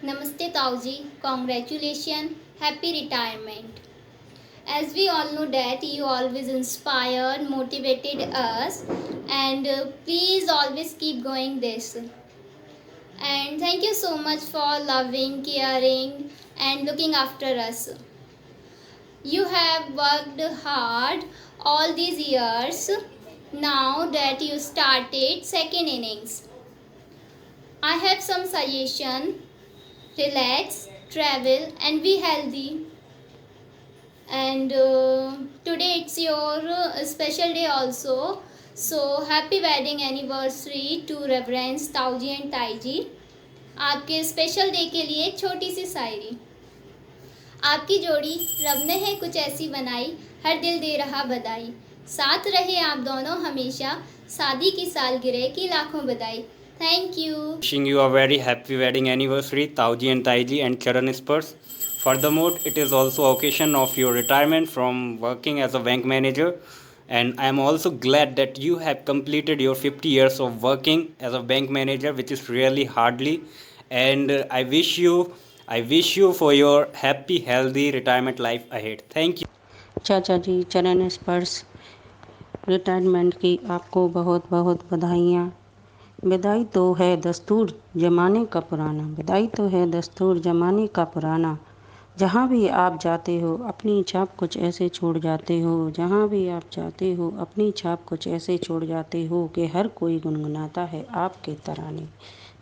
Namaste Tauji, congratulations, happy retirement. As we all know that you always inspired, motivated us, and please always keep going this. And thank you so much for loving, caring, and looking after us. You have worked hard all these years now that you started second innings. I have some suggestion. Relax, travel, and be healthy. And today it's your special day also. So happy wedding anniversary to Reverends ताऊजी and ताईजी. आपके special day के लिए छोटी सी शायरी. आपकी जोड़ी रब ने है कुछ ऐसी बनाई, हर दिल दे रहा बधाई. साथ रहे आप दोनों हमेशा, शादी की सालगिरह की लाखों बधाई. Thank you. Wishing you a very happy wedding anniversary, Tauji and Taiji and Charan Spurs. Furthermore, it is also occasion of your retirement from working as a bank manager, and I am also glad that you have completed your 50 years of working as a bank manager, which is really hardly. And I wish you for your happy, healthy retirement life ahead. Thank you. चाचा जी चरण स्पर्श retirement की आपको बहुत बहुत बधाइयाँ. विदाई तो है दस्तूर ज़माने का पुराना, विदाई तो है दस्तूर ज़माने का पुराना. जहाँ भी आप जाते हो अपनी छाप कुछ ऐसे छोड़ जाते हो, जहाँ भी आप जाते हो अपनी छाप कुछ ऐसे छोड़ जाते हो कि हर कोई गुनगुनाता है आपके तराने,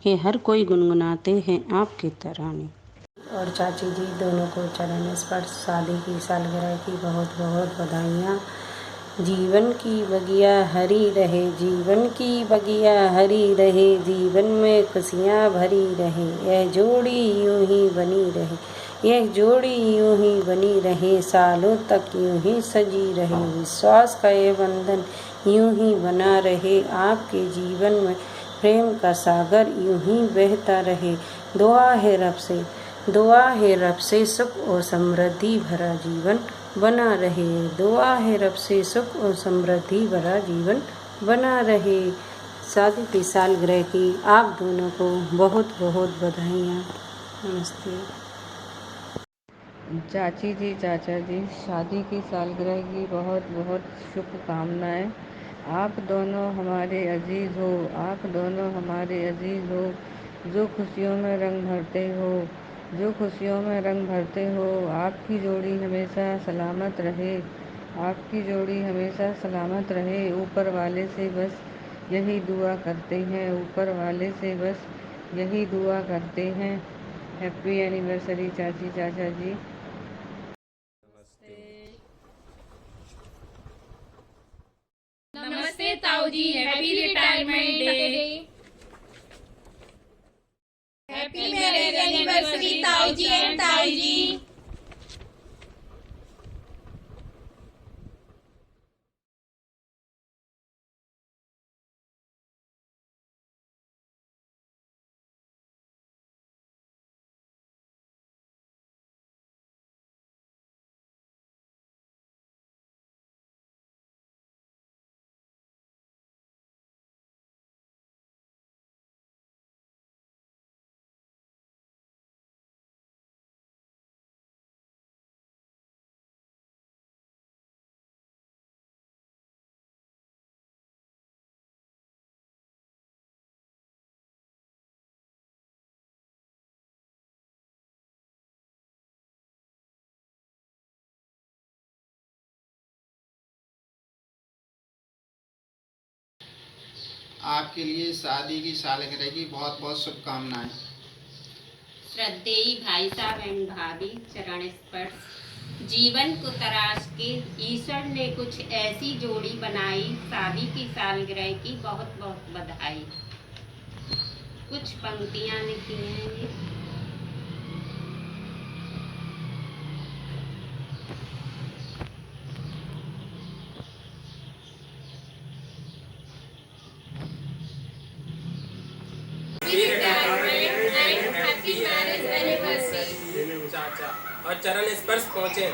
कि हर कोई गुनगुनाते हैं आपके तराने. और चाची जी दोनों को चरण स्पर्श शादी की सालगिरह की बहुत बहुत बधाइयाँ. जीवन की बगिया हरी रहे, जीवन की बगिया हरी रहे, जीवन में खुशियाँ भरी रहे, यह जोड़ी यूं ही बनी रहे, यह जोड़ी यूं ही बनी रहे, सालों तक यूं ही सजी रहे, विश्वास का ये बंधन यूं ही बना रहे, आपके जीवन में प्रेम का सागर यूं ही बहता रहे. दुआ है रब से, दुआ है रब से सुख और समृद्धि भरा जीवन बना रहे, दुआ है रब से सुख और समृद्धि भरा जीवन बना रहे. शादी की सालगिरह की आप दोनों को बहुत बहुत बधाइयाँ. नमस्ते. चाची जी चाचा जी शादी की सालगिरह की बहुत बहुत शुभकामनाएं. आप दोनों हमारे अजीज़ हो, आप दोनों हमारे अजीज़ हो, जो खुशियों में रंग भरते हो, जो खुशियों में रंग भरते हो. आपकी जोड़ी हमेशा सलामत रहे, आपकी जोड़ी हमेशा सलामत रहे. ऊपर वाले से बस यही दुआ करते हैं, ऊपर वाले से बस यही दुआ करते हैं. हैप्पी एनिवर्सरी चाची चाचा जी. नमस्ते ताऊजी, happy retirement day. Happy marriage anniversary ताऊजी एंड ताईजी. आपके लिए शादी की सालगिरह की बहुत बहुत शुभकामनाएं. श्रद्धेय भाई साहब एंड भाभी चरण स्पर्श. जीवन को तराश के ईश्वर ने कुछ ऐसी जोड़ी बनाई, शादी की सालगिरह की बहुत बहुत बधाई. कुछ पंक्तियां लिखी हैं. चाचा और चरण स्पर्श पहुँचे.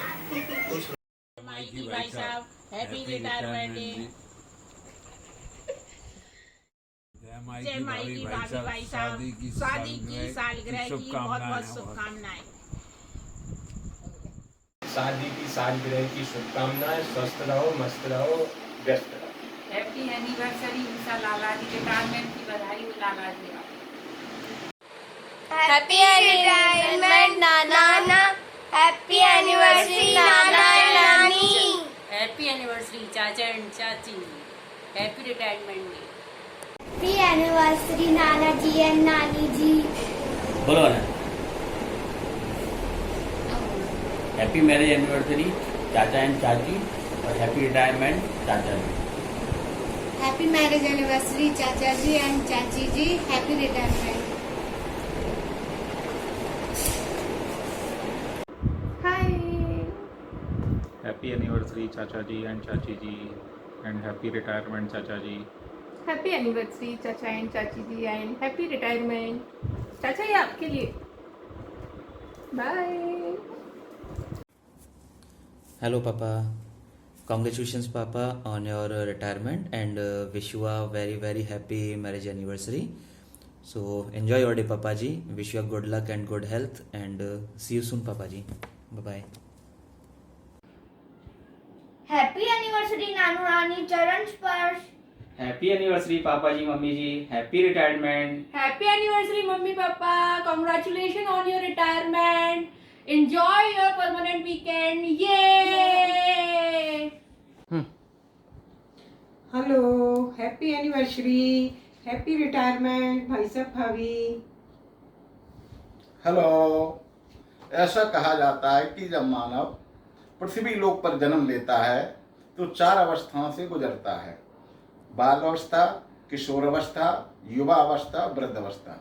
भाई साहब हैप्पी रिटायरमेंट डे. जय माई की भाभी साहब शादी की सालगिरह की बहुत बहुत शुभकामनाएं। शादी की सालगिरह की शुभकामनाएं। स्वस्थ रहो, मस्त रहो, व्यस्त रहो। हैप्पी एनिवर्सरी उषा लाला जी, रिटायरमेंट की बधाई लाला जी। हैप्पी रिटायरमेंट नाना, हैप्पी एनिवर्सरी नाना नानी, हैप्पी एनिवर्सरी चाचा एंड चाची, happy retirement day. Happy anniversary Nana ji and नानी जी। बोलो ना। हैप्पी मैरिज एनिवर्सरी चाचा एंड चाची और हैप्पी रिटायरमेंट चाचा जी। हैप्पी मैरिज एनिवर्सरी चाचा जी एंड चाची जी, हैप्पी रिटायरमेंट। हैप्पी एनिवर्सरी चाचा जी एंड चाची जी एंड हैप्पी रिटायरमेंट चाचा जी। हैप्पी एनिवर्सरी चाचा एंड चाची जी एंड हैप्पी रिटायरमेंट। चाचा ये आपके लिए। Bye. Hello, Papa. Congratulations, Papa, on your retirement and wish you a very, very happy marriage anniversary. So, enjoy your day, Papa ji. Wish you a good luck and good health and see you soon, Papa ji. Bye-bye. Happy anniversary नानू नानी, चरण स्पर्श। Happy anniversary पापा जी, मम्मी जी। Happy retirement. Happy anniversary मम्मी पापा, congratulation on your retirement. Enjoy your permanent weekend. ये hello, happy anniversary, happy retirement भाई साहब भाभी। हेलो। ऐसा कहा जाता है कि जब मानव पृथ्वी लोक पर जन्म लेता है तो 4 अवस्थाओं से गुजरता है: बाल अवस्था, किशोर अवस्था, युवा अवस्था, वृद्ध अवस्था।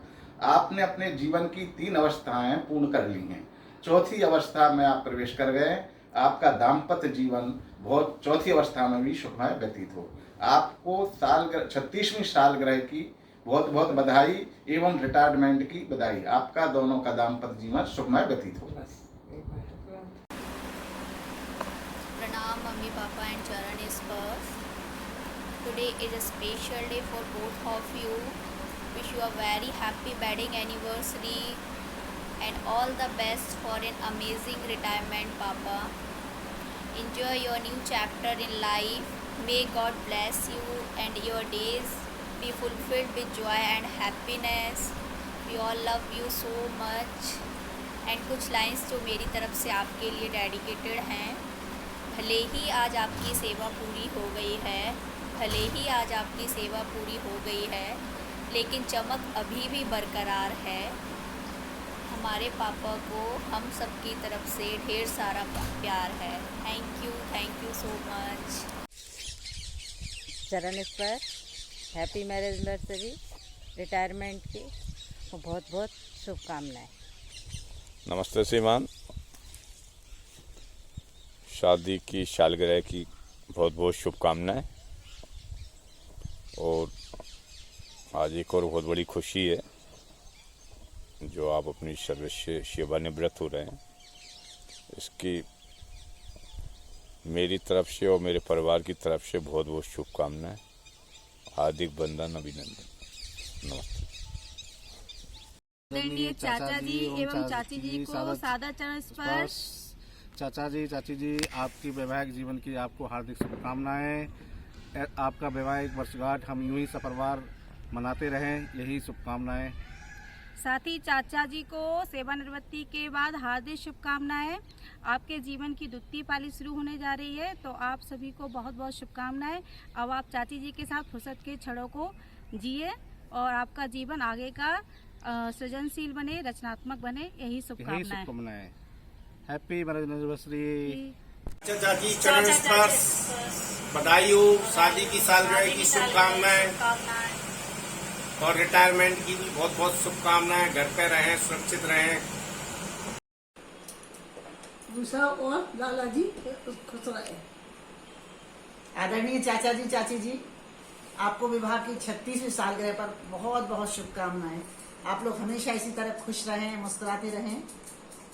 आपने अपने जीवन की 3 अवस्थाएं पूर्ण कर ली हैं। चौथी अवस्था में आप प्रवेश कर गए। आपका दाम्पत्य जीवन बहुत चौथी अवस्था में भी सुखमय व्यतीत हो। आपको 36वीं सालगिरह की बहुत बहुत बधाई एवं रिटायरमेंट की बधाई। आपका दोनों का दाम्पत्य जीवन सुखमय व्यतीत हो। Pranam mummy papa and Charan Spurs. Today is a special day for both of you. Wish you a very happy wedding anniversary and all the best for an amazing retirement, Papa. Enjoy your new chapter in life. May God bless you and your days be fulfilled with joy and happiness. We all love you so much. And कुछ lines जो मेरी तरफ से आपके लिए dedicated हैं। भले ही आज आपकी सेवा पूरी हो गई है, भले ही आज आपकी सेवा पूरी हो गई है, लेकिन चमक अभी भी बरकरार है। हमारे पापा को हम सब की तरफ से ढेर सारा प्यार है। Thank you so much. चरण पर हैप्पी मैरिज एनिवर्सरी रिटायरमेंट की बहुत बहुत शुभकामनाएं। नमस्ते श्रीमान, शादी की सालगिरह की बहुत बहुत शुभकामनाएं। और आज एक और बहुत बड़ी खुशी है जो आप अपनी सर्वस्व सेवानिवृत्त हो रहे हैं। इसकी मेरी तरफ से और मेरे परिवार की तरफ से बहुत बहुत शुभकामनाएं। हार्दिक वंदन, अभिनंदन। नमस्ते। चाचा जी एवं चाची जी को सादा चरण स्पर्श। चाचा जी, चाची जी, आपकी वैवाहिक जीवन की आपको हार्दिक शुभकामनाएं। आपका वैवाहिक वर्षगांठ हम यूं ही सपरिवार मनाते रहें, यही शुभकामनाएं। साथ ही चाचा जी को सेवानिवृत्ति के बाद हार्दिक शुभकामनाएं। आपके जीवन की द्वितीय पाली शुरू होने जा रही है, तो आप सभी को बहुत बहुत शुभकामनाएं। अब आप चाची जी के साथ फुर्सत के क्षणों को जिए और आपका जीवन आगे का सृजनशील बने, रचनात्मक बने, यही शुभकामनाएं। Happy marriage anniversary. चाचा जी चरण स्पर्श, बधाई हो, शादी की सालगिरह की शुभकामनाएं और रिटायरमेंट की भी बहुत बहुत शुभकामनाएं। घर पे रहें, सुरक्षित रहें। उषा और लाला जी खुश रहे। आदरणीय चाचा जी, चाची जी, आपको विवाह की 36वीं सालगिरह पर बहुत बहुत शुभकामनाएं। आप लोग हमेशा इसी तरह खुश रहें, मुस्कुराते रहें।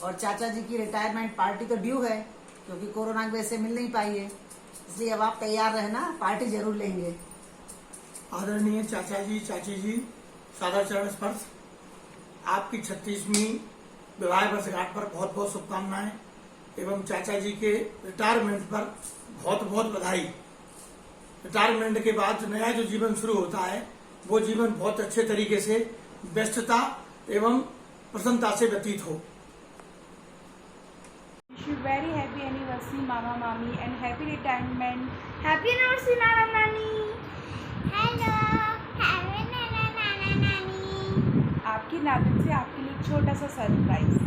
और चाचा जी की रिटायरमेंट पार्टी तो ड्यू है, क्योंकि कोरोना की वजह से मिल नहीं पाई है, इसलिए अब आप तैयार रहना, पार्टी जरूर लेंगे। आदरणीय चाचा जी, चाची जी, सादर चरण स्पर्श। आपकी 36वीं विवाह वर्षगांठ पर बहुत बहुत शुभकामनाएं एवं चाचा जी के रिटायरमेंट पर बहुत बहुत बधाई। रिटायरमेंट के बाद नया जो जीवन शुरू होता है वो जीवन बहुत अच्छे तरीके से व्यस्तता एवं प्रसन्नता से व्यतीत हो। Wish you very happy anniversary, Mama, Mami, and happy retirement. Happy anniversary, Nana Nani. Hello, happy Nana Nana Nani. आपकी नादिन से आपके लिए एक छोटा सा सरप्राइज।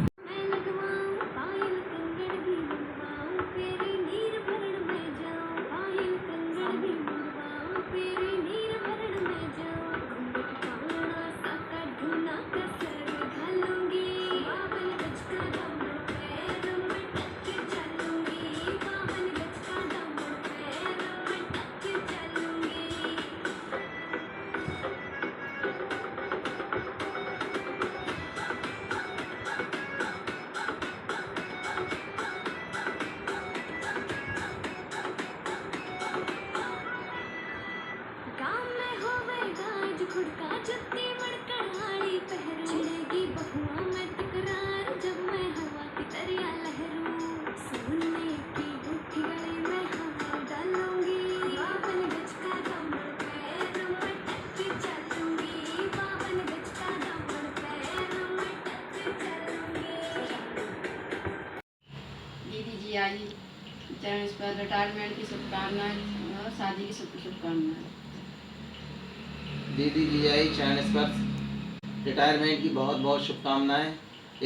दीदी जी आई चरण पर रिटायरमेंट की शुभकामनाएं और शादी की शुभकामनाएं। दीदी जी आई चरण स्पर्श रिटायरमेंट की बहुत बहुत शुभकामनाएं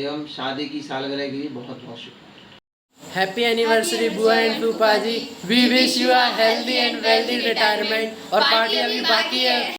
एवं शादी की सालगिरह की भी बहुत बहुत शुभकामनाएं। हैप्पी एनिवर्सरी बुआ एंड फूफा जी। We wish you a healthy and wealthy retirement. और पार्टी अभी बाकी है।